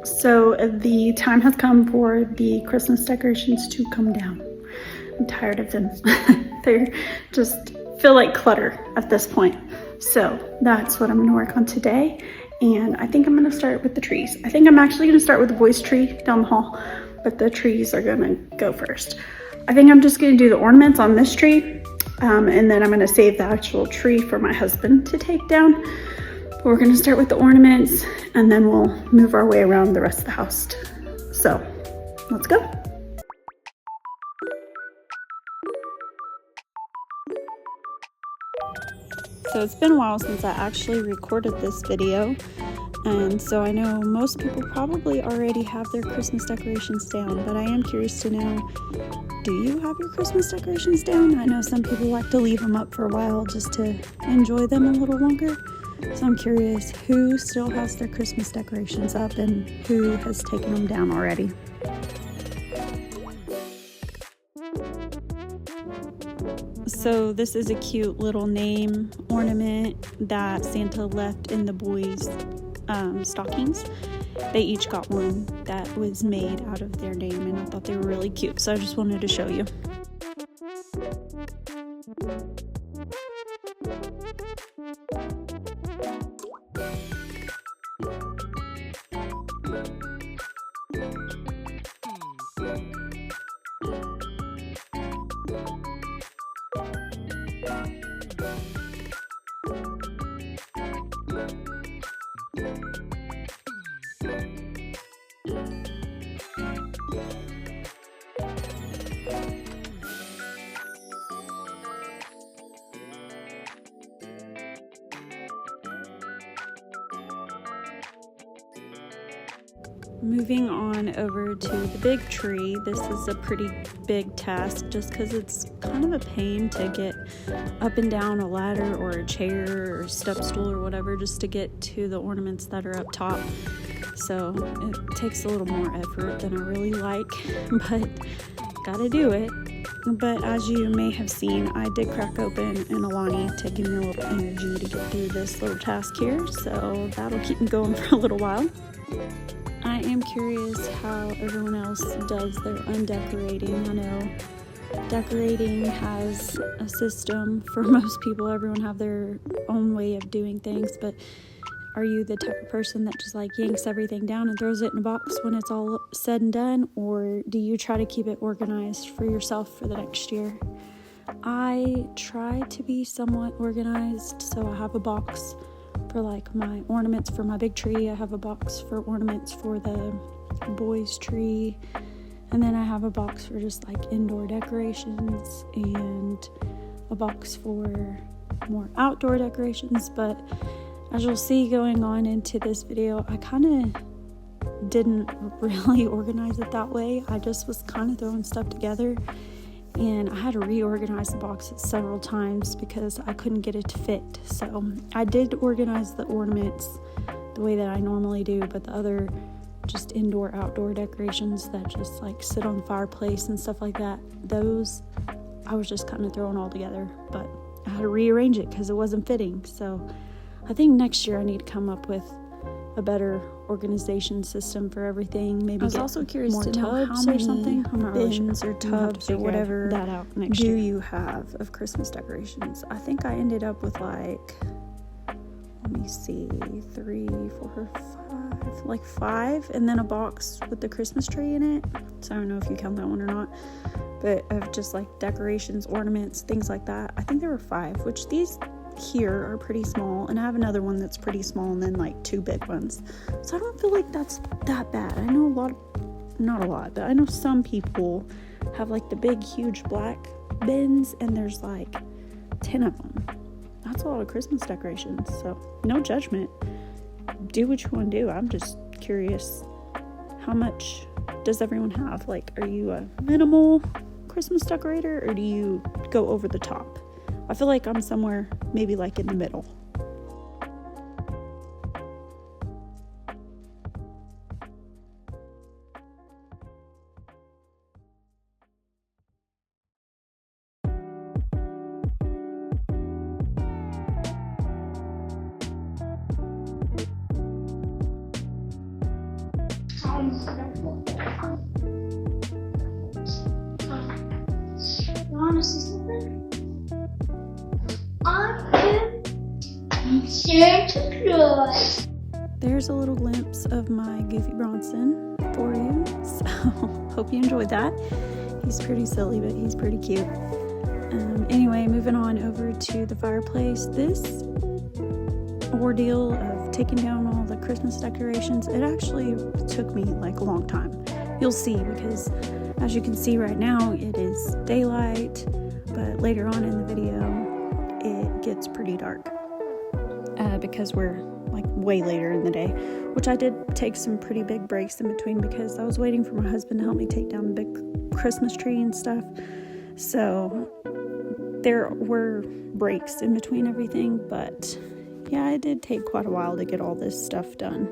So the time has come for the Christmas decorations to come down. I'm tired of them. They just feel like clutter at this point. So that's what I'm gonna work on today. And I think I'm gonna start with the trees. I think I'm actually gonna start with the boys' tree down the hall, but the trees are gonna go first. I think I'm just gonna do the ornaments on this tree, and then I'm gonna save the actual tree for my husband to take down. But we're gonna start with the ornaments and then we'll move our way around the rest of the house. So let's go. So it's been a while since I actually recorded this video, and so I know most people probably already have their Christmas decorations down, but I am curious to know, do you have your Christmas decorations down? I know some people like to leave them up for a while just to enjoy them a little longer. So I'm curious who still has their Christmas decorations up and who has taken them down already. So this is a cute little name ornament that Santa left in the boys' stockings. They each got one that was made out of their name, and I thought they were really cute, so I just wanted to show you. Moving on over to the big tree, this is a pretty big task just because it's kind of a pain to get up and down a ladder or a chair or step stool or whatever just to get to the ornaments that are up top. So it takes a little more effort than I really like, but gotta do it. But as you may have seen, I did crack open an Alani to give me a little energy to get through this little task here, so that'll keep me going for a little while. I am curious how everyone else does their undecorating. I know decorating has a system for most people. Everyone have their own way of doing things, but are you the type of person that just like yanks everything down and throws it in a box when it's all said and done, or do you try to keep it organized for yourself for the next year? I try to be somewhat organized, so I have a box for like my ornaments for my big tree. I have a box for ornaments for the boys' tree, and then I have a box for just like indoor decorations and a box for more outdoor decorations. But as you'll see going on into this video, I kind of didn't really organize it that way. I just was kind of throwing stuff together, and I had to reorganize the boxes several times because I couldn't get it to fit. So I did organize the ornaments the way that I normally do, but the other just indoor outdoor decorations that just like sit on the fireplace and stuff like that, those I was just kind of throwing all together, but I had to rearrange it because it wasn't fitting. So I think next year I need to come up with a better organization system for everything. Maybe I was also curious to know how many or something. I'm not really sure. Or tubs or whatever that out next year. Do you have of Christmas decorations? I think I ended up with like, let me see, 3, 4, 5, like 5, and then a box with the Christmas tree in it. So I don't know if you count that one or not, but of just like decorations, ornaments, things like that. I think there were 5, which these here are pretty small, and I have another one that's pretty small, and then like 2 big ones. So I don't feel like that's that bad. I know not a lot, but I know some people have like the big huge black bins and there's like 10 of them. That's a lot of Christmas decorations, so no judgment. Do what you want to do. I'm just curious, how much does everyone have? Like, are you a minimal Christmas decorator or do you go over the top? I feel like I'm somewhere maybe like in the middle. You want to see something? I'm Santa Claus. There's a little glimpse of my Goofy Bronson for you. So hope you enjoyed that. He's pretty silly, but he's pretty cute. Anyway, moving on over to the fireplace. This ordeal of taking down all the Christmas decorations, it actually took me like a long time. You'll see, because as you can see right now, it is daylight, but later on in the video, it gets pretty dark because we're like way later in the day, which I did take some pretty big breaks in between because I was waiting for my husband to help me take down the big Christmas tree and stuff. So there were breaks in between everything, but yeah, it did take quite a while to get all this stuff done.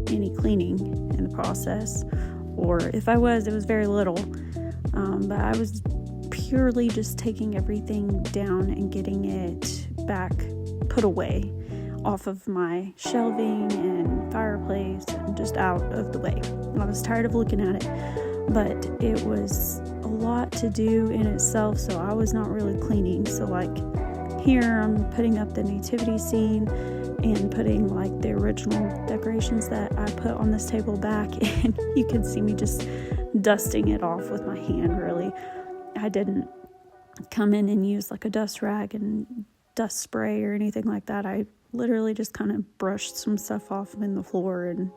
Any cleaning in the process, or if I was, it was very little, but I was purely just taking everything down and getting it back put away off of my shelving and fireplace and just out of the way. I was tired of looking at it, but it was a lot to do in itself, so I was not really cleaning. So like here I'm putting up the nativity scene and putting like the original decorations that I put on this table back, and you can see me just dusting it off with my hand. Really, I didn't come in and use like a dust rag and dust spray or anything like that. I literally just kind of brushed some stuff off in the floor and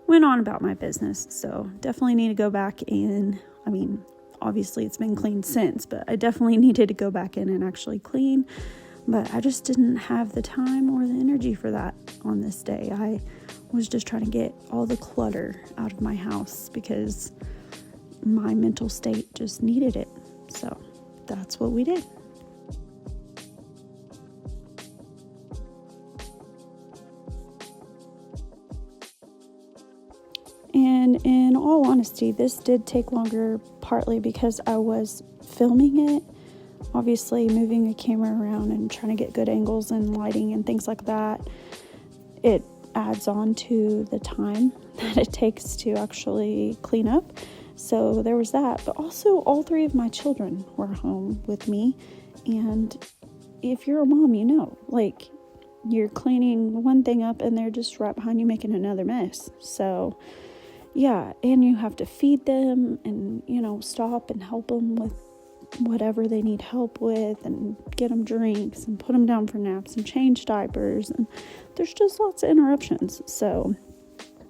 went on about my business. So definitely need to go back in. I mean, obviously it's been cleaned since, but I definitely needed to go back in and actually clean. But I just didn't have the time or the energy for that on this day. I was just trying to get all the clutter out of my house because my mental state just needed it. So that's what we did. And in all honesty, this did take longer, partly because I was filming it. Obviously, moving a camera around and trying to get good angles and lighting and things like that, it adds on to the time that it takes to actually clean up. So there was that. But also, all three of my children were home with me. And if you're a mom, you know, like, you're cleaning one thing up and they're just right behind you making another mess. So yeah, and you have to feed them and, you know, stop and help them with whatever they need help with and get them drinks and put them down for naps and change diapers, and there's just lots of interruptions. So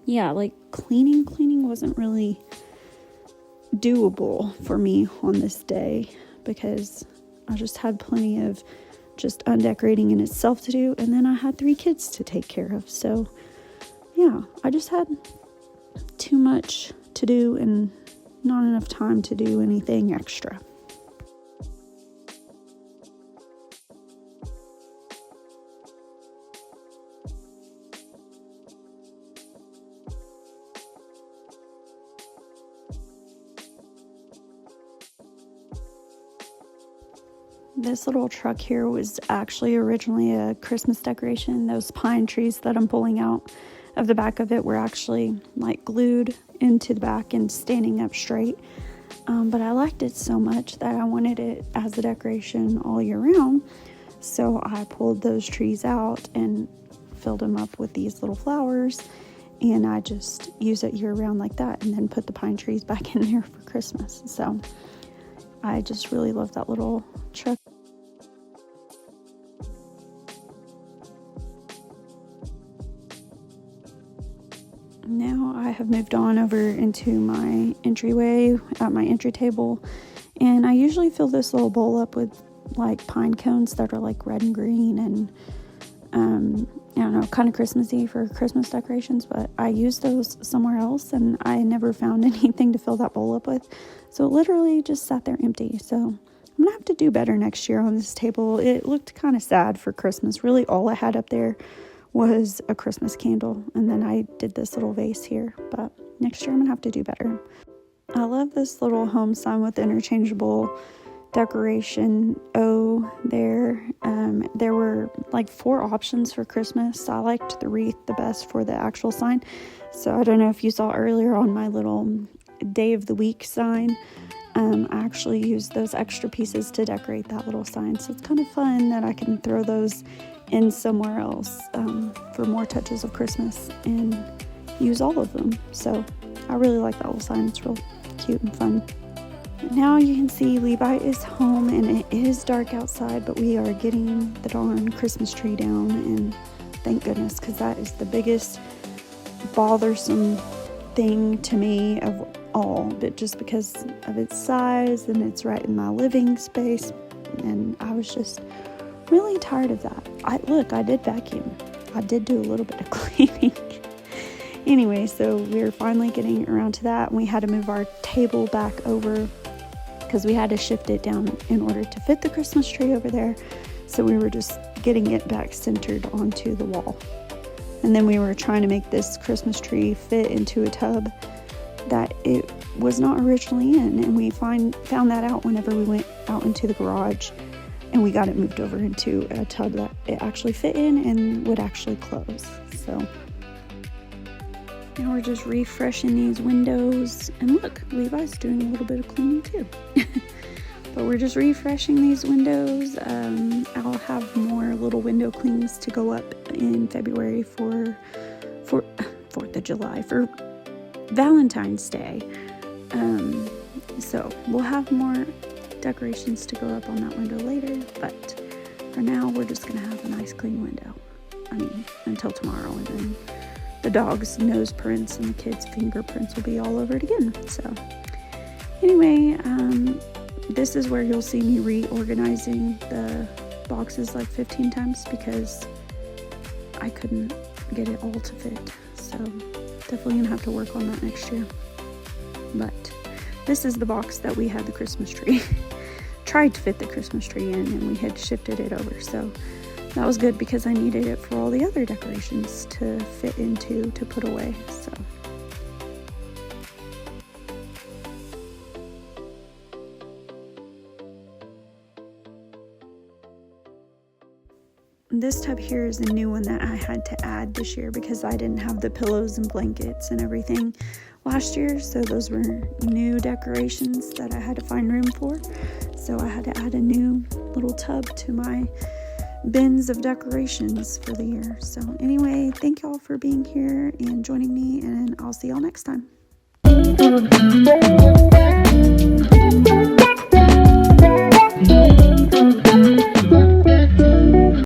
yeah, like cleaning wasn't really doable for me on this day because I just had plenty of just undecorating in itself to do, and then I had 3 kids to take care of. So yeah, I just had too much to do and not enough time to do anything extra. This little truck here was actually originally a Christmas decoration. Those pine trees that I'm pulling out of the back of it were actually like glued into the back and standing up straight. But I liked it so much that I wanted it as a decoration all year round. So I pulled those trees out and filled them up with these little flowers. And I just use it year round like that, and then put the pine trees back in there for Christmas. So I just really love that little truck. Now I have moved on over into my entryway at my entry table, and I usually fill this little bowl up with like pine cones that are like red and green and I don't know, kind of Christmassy for Christmas decorations, but I used those somewhere else and I never found anything to fill that bowl up with, so it literally just sat there empty. So I'm gonna have to do better next year on this table. It looked kind of sad for Christmas. Really, all I had up there was a Christmas candle, and then I did this little vase here. But next year I'm gonna have to do better. I love this little home sign with interchangeable decoration there. There were like 4 options for Christmas. I liked the wreath the best for the actual sign. So I don't know if you saw earlier on my little day of the week sign. I actually used those extra pieces to decorate that little sign. So it's kind of fun that I can throw those in somewhere else for more touches of Christmas and use all of them. So I really like that little sign. It's real cute and fun. Now you can see Levi is home and it is dark outside, but we are getting the darn Christmas tree down, and thank goodness, because that is the biggest bothersome thing to me of all, but just because of its size and it's right in my living space, and I was just really tired of that. I did vacuum. I did do a little bit of cleaning. Anyway, so we're finally getting around to that, and we had to move our table back over because we had to shift it down in order to fit the Christmas tree over there. So we were just getting it back centered onto the wall. And then we were trying to make this Christmas tree fit into a tub that it was not originally in. And we found that out whenever we went out into the garage, and we got it moved over into a tub that it actually fit in and would actually close. So now we're just refreshing these windows, and look, Levi's doing a little bit of cleaning too. But we're just refreshing these windows. I'll have more little window clings to go up in February for 4th of July, for Valentine's Day. So we'll have more decorations to go up on that window later, but for now we're just gonna have a nice clean window. I mean, until tomorrow, and then the dog's nose prints and the kids' fingerprints will be all over it again. So anyway, this is where you'll see me reorganizing the boxes like 15 times because I couldn't get it all to fit. So definitely gonna have to work on that next year. But this is the box that we had the Christmas tree. Tried to fit the Christmas tree in, and we had shifted it over. So that was good because I needed it for all the other decorations to fit into, to put away. So this tub here is a new one that I had to add this year because I didn't have the pillows and blankets and everything last year. So those were new decorations that I had to find room for. So I had to add a new little tub to my bins of decorations for the year. So anyway, thank y'all for being here and joining me, and I'll see y'all next time.